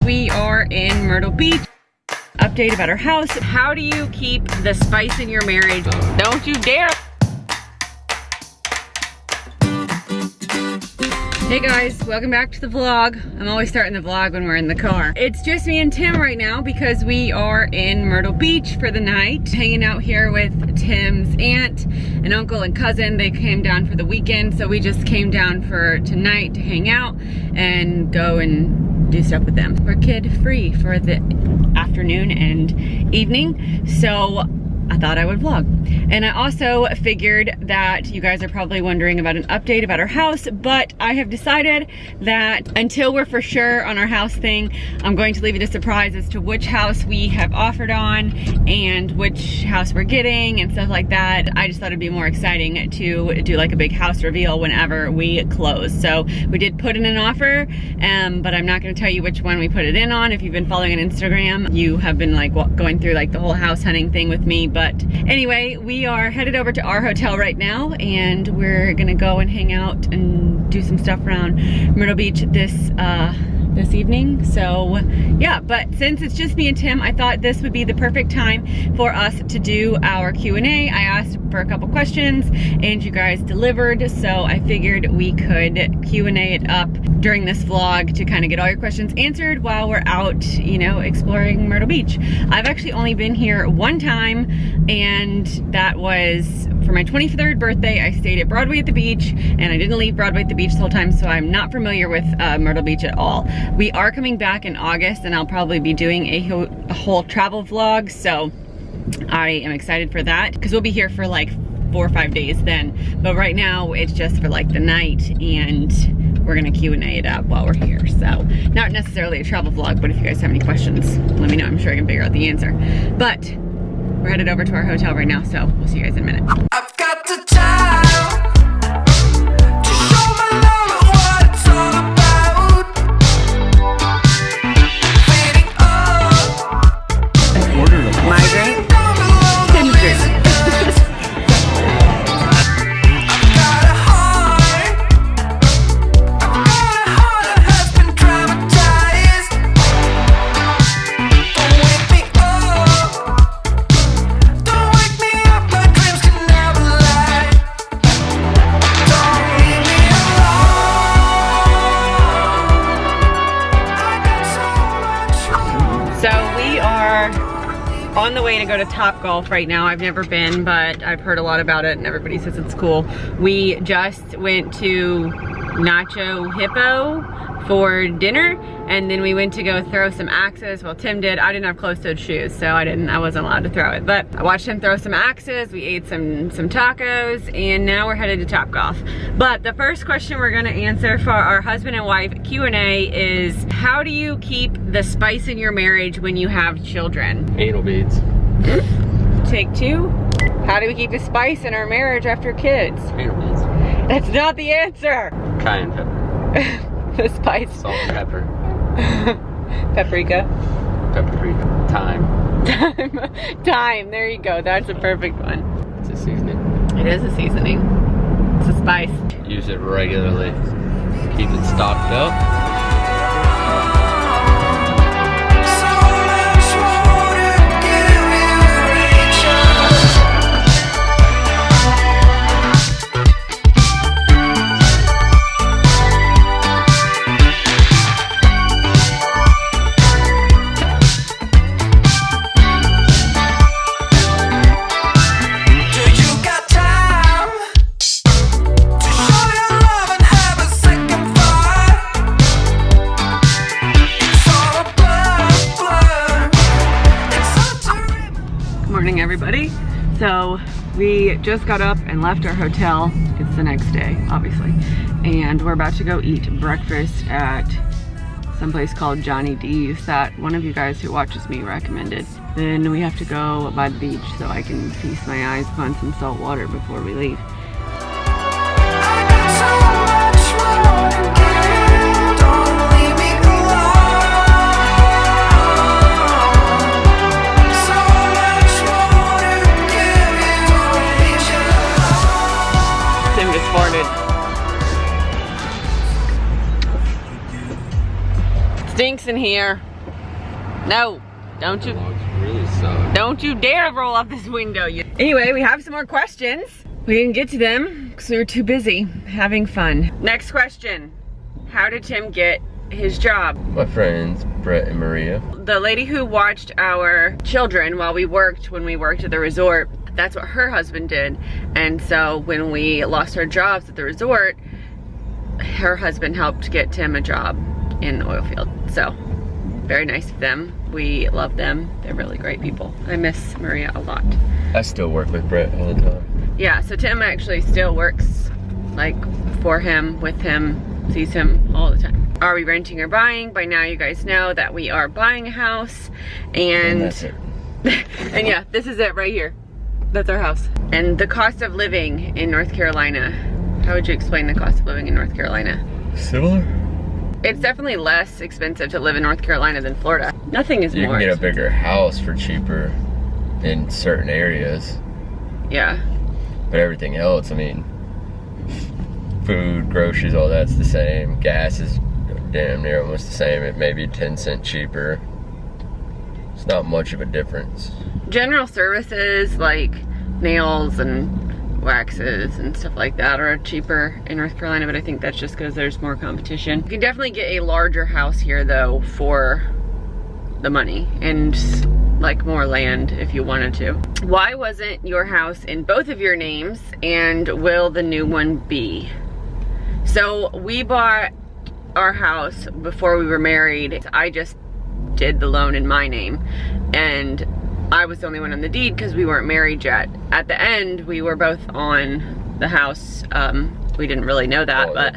We are in Myrtle Beach. Update about our house. How do you keep the spice in your marriage? Don't you dare. Hey guys, welcome back to the vlog. I'm always starting the vlog when we're in the car. It's just me and Tim right now because we are in Myrtle Beach for the night, hanging out here with Tim's aunt and uncle and cousin. They came down for the weekend, so we just came down for tonight to hang out and go and do stuff with them. We're kid free for the afternoon and evening, so I thought I would vlog. And I also figured that you guys are probably wondering about an update about our house, but I have decided that until we're for sure on our house thing, I'm going to leave it a surprise as to which house we have offered on and which house we're getting and stuff like that. I just thought it'd be more exciting to do like a big house reveal whenever we close. So we did put in an offer, but I'm not gonna tell you which one we put it in on. If you've been following on Instagram, you have been like going through like the whole house hunting thing with me. But anyway, we are headed over to our hotel right now and we're gonna go and hang out and do some stuff around Myrtle Beach this evening. So yeah, but since it's just me and Tim, I thought this would be the perfect time for us to do our Q&A. I asked for a couple questions and you guys delivered, so I figured we could Q&A it up during this vlog to kind of get all your questions answered while we're out, you know, exploring Myrtle Beach. I've actually only been here one time, and that was for my 23rd birthday. I stayed at Broadway at the beach, and I didn't leave Broadway at the beach the whole time, so I'm not familiar with Myrtle Beach at all. We are coming back in August, and I'll probably be doing a whole travel vlog, so I am excited for that, because we'll be here for like 4 or 5 days then. But right now, it's just for like the night, and we're gonna Q&A it up while we're here. So not necessarily a travel vlog, but if you guys have any questions, let me know. I'm sure I can figure out the answer. But we're headed over to our hotel right now, so we'll see you guys in a minute. I've got the time to show my love what it's all about. Fading up. My drink? Tim's drink. I've got a heart that has been traumatized. Don't wake me up. Don't wake me up. My dreams can never lie. Don't leave me alone. I got so much. So we are on the way to go to Topgolf right now. I've never been, but I've heard a lot about it and everybody says it's cool. We just went to Nacho Hippo for dinner, and then we went to go throw some axes. Well, Tim did. I didn't have closed-toed shoes, so I wasn't allowed to throw it. But I watched him throw some axes. We ate some tacos, and now we're headed to Topgolf. But the first question we're gonna answer for our husband and wife Q&A is, how do you keep the spice in your marriage when you have children? Anal beads. Take 2. How do we keep the spice in our marriage after kids? Anal beads. That's not the answer. Cayenne pepper. The spice. Salt and pepper. Paprika. Paprika. Thyme. Thyme, there you go. That's a perfect one. It's a seasoning. It is a seasoning. It's a spice. Use it regularly. Keep it stocked up. So much more to give you each other. Do you got time to show your love and have a second thought? It's all a blur. It's such a rip. Good morning, everybody. So we just got up and left our hotel. It's the next day, obviously. And we're about to go eat breakfast at someplace called Johnny D's that one of you guys who watches me recommended. Then we have to go by the beach so I can feast my eyes upon some salt water before we leave. I got so much more to give. Don't leave me alone. So much more to give you each other. Tim just farted. Stinks in here. No, don't you. Vlogs really suck. Don't you dare roll up this window. Anyway, we have some more questions. We didn't get to them because we were too busy having fun. Next question. How did Tim get his job? My friends, Brett and Maria. The lady who watched our children while we worked, when we worked at the resort, that's what her husband did. And so when we lost our jobs at the resort, her husband helped get Tim a job in the oil field. So, very nice of them. We love them. They're really great people. I miss Maria a lot. I still work with Brett all the time. Yeah, so Tim actually still works like for him, with him, sees him all the time. Are we renting or buying? By now you guys know that we are buying a house, and that's it. and yeah, this is it right here. That's our house. And the cost of living in North Carolina, how would you explain the cost of living in North Carolina? Similar? It's definitely less expensive to live in North Carolina than Florida. Nothing is You more can get a expensive. bigger house for cheaper in certain areas. Yeah. But everything else, I mean, food, groceries, all that's the same. Gas is damn near almost the same. It may be 10 cents cheaper. It's not much of a difference. General services like nails and waxes and stuff like that are cheaper in North Carolina, but I think that's just because there's more competition. You can definitely get a larger house here though for the money, and like more land if you wanted to. Why wasn't your house in both of your names, and will the new one be? So we bought our house before we were married. I just did the loan in my name, and I was the only one on the deed because we weren't married yet. At the end, we were both on the house. We didn't really know that, but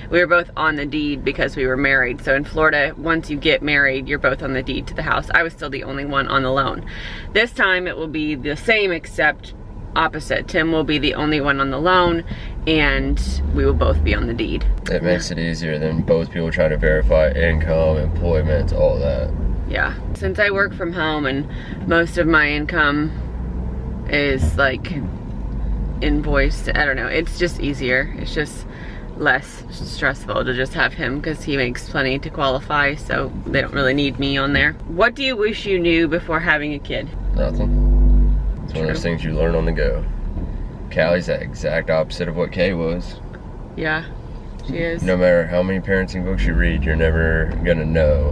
we were both on the deed because we were married. So in Florida, once you get married, you're both on the deed to the house. I was still the only one on the loan. This time it will be the same except opposite. Tim will be the only one on the loan, and we will both be on the deed. It makes it easier than both people trying to verify income, employment, all that. Yeah, since I work from home and most of my income is like invoiced, I don't know, it's just easier. It's just less stressful to just have him because he makes plenty to qualify, so they don't really need me on there. What do you wish you knew before having a kid? Nothing. It's one of those things you learn on the go. Callie's the exact opposite of what Kay was. Yeah, she is. No matter how many parenting books you read, you're never gonna know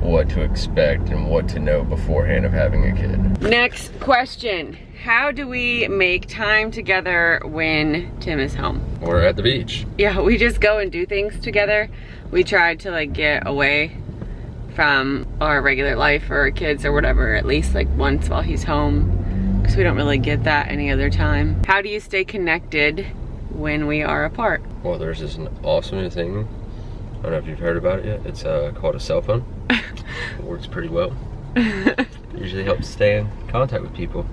what to expect and what to know beforehand of having a kid. Next question. How do we make time together when Tim is home? Or at the beach. Yeah, we just go and do things together. We try to like get away from our regular life or our kids or whatever, at least like once while he's home, because we don't really get that any other time. How do you stay connected when we are apart? Well, there's this awesome new thing. I don't know if you've heard about it yet. It's called a cell phone. It works pretty well. Usually helps stay in contact with people.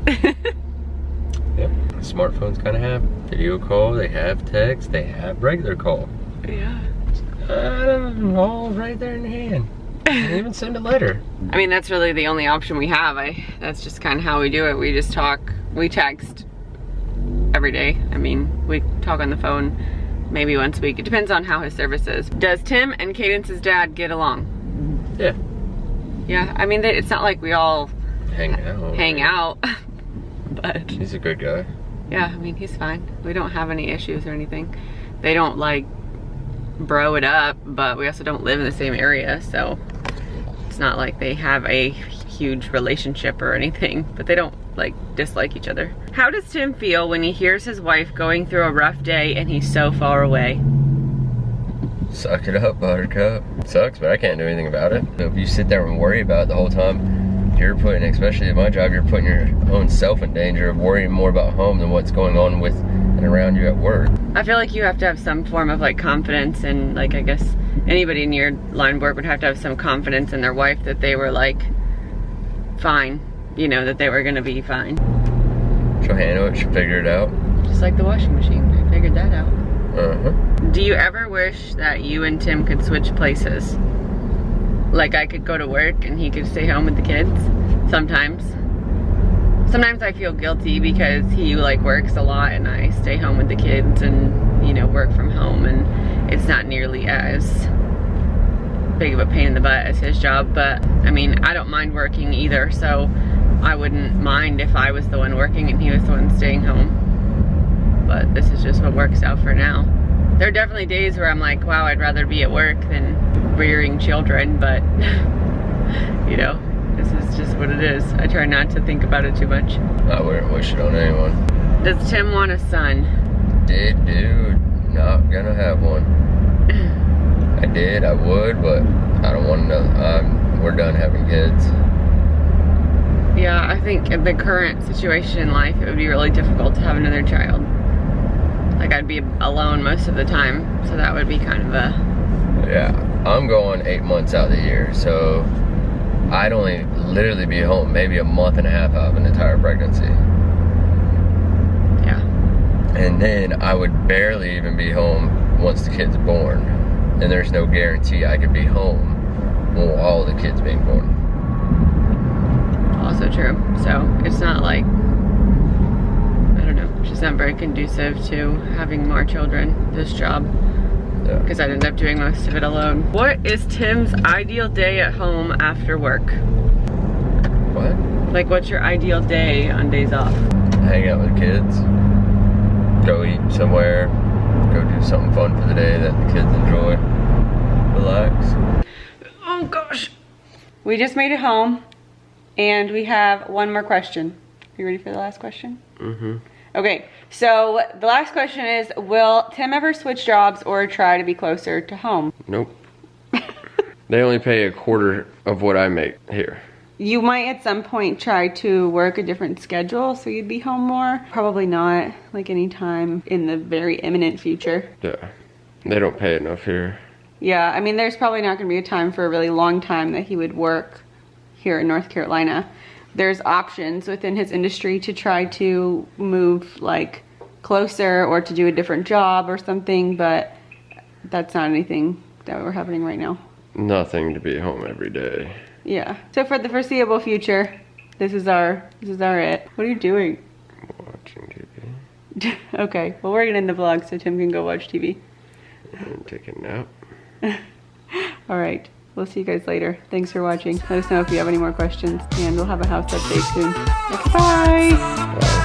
Yep. Smartphones kind of have video call, they have text, they have regular call. Yeah. All right there in your hand. You can even send a letter. I mean, that's really the only option we have. That's just kind of how we do it. We just talk, we text every day. I mean, we talk on the phone maybe once a week. It depends on how his service is. Does Tim and Cadence's dad get along? Yeah. Yeah, I mean, it's not like we all Hang out. But He's a good guy. yeah, I mean, he's fine. We don't have any issues or anything. They don't like bro it up, but we also don't live in the same area, so it's not like they have a huge relationship or anything, but they don't like dislike each other. How does Tim feel when he hears his wife going through a rough day and he's so far away? Suck it up, buttercup. It sucks, but I can't do anything about it. If you sit there and worry about it the whole time, you're putting, especially in my job, you're putting your own self in danger of worrying more about home than what's going on with and around you at work. I feel like you have to have some form of like confidence, and like I guess anybody in your line of work would have to have some confidence in their wife that they were like fine, you know, that they were gonna be fine. She'll handle it, she'll figure it out. Just like the washing machine, I figured that out. Uh-huh. Do you ever wish that you and Tim could switch places? Like I could go to work and he could stay home with the kids? Sometimes. Sometimes I feel guilty because he like works a lot and I stay home with the kids and, you know, work from home, and it's not nearly as big of a pain in the butt as his job, but I mean, I don't mind working either, so I wouldn't mind if I was the one working and he was the one staying home. But this is just what works out for now. There are definitely days where I'm like, wow, I'd rather be at work than rearing children, but you know, this is just what it is. I try not to think about it too much. I wouldn't wish it on anyone. Does Tim want a son? Did, dude. Not gonna have one. I did, I would, but I don't want another. We're done having kids. Yeah, I think in the current situation in life, it would be really difficult to have another child. Like, I'd be alone most of the time, so that would be kind of a... Yeah, I'm going 8 months out of the year, so I'd only literally be home maybe a month and a half out of an entire pregnancy. Yeah. And then I would barely even be home once the kid's born. And there's no guarantee I could be home when all the kids being born. Also true. So it's not like, I don't know, it's just not very conducive to having more children, this job. Because I'd end up doing most of it alone. What is Tim's ideal day at home after work? What? Like, what's your ideal day on days off? Hang out with the kids. Go eat somewhere. Go do something fun for the day that the kids enjoy. Relax. Oh gosh. We just made it home and we have one more question. Are you ready for the last question? Mm-hmm. Okay, so the last question is, will Tim ever switch jobs or try to be closer to home? Nope. They only pay a quarter of what I make here. You might at some point try to work a different schedule so you'd be home more. Probably not like anytime in the very imminent future. Yeah. They don't pay enough here. Yeah, I mean, there's probably not gonna be a time for a really long time that he would work here in North Carolina. There's options within his industry to try to move like closer or to do a different job or something, but that's not anything that we're happening right now. Nothing to be home every day. Yeah. So for the foreseeable future, this is our it. What are you doing? Watching TV. Okay. Well, we're gonna end the vlog so Tim can go watch TV. And take a nap. All right. We'll see you guys later. Thanks for watching. Let us know if you have any more questions, and we'll have a house update soon. Okay, bye. Bye.